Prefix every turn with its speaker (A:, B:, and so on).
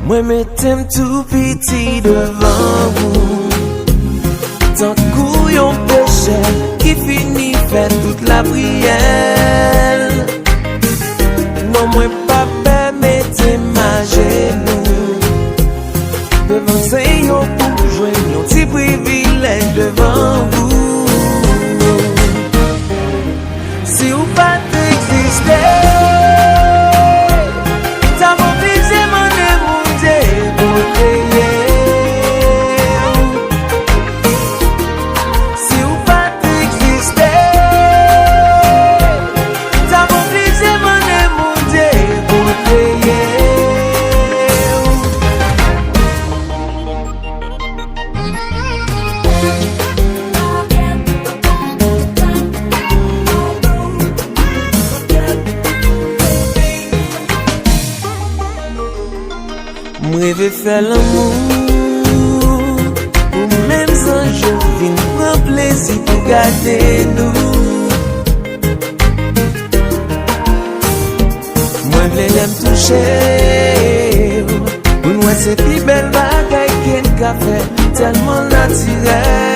A: Moi m'aime tout petit devant vous. Tant couillon péché qui finit fait toute la prière. Non, moi pas permettre ma genou. Devant Seigneur pour jouer nos petits privilèges devant vous. Si vous pas exister, ça m'oblige mon émoute pour créer. Si vous pas exister, ça m'oblige mon émoute pour créer. Moi vais faire l'amour pour même sans je viens prendre plaisir pour garder nous. Moi vais l'aime toucher pour nous c'est plus belle bagaille qu'un café tellement naturel.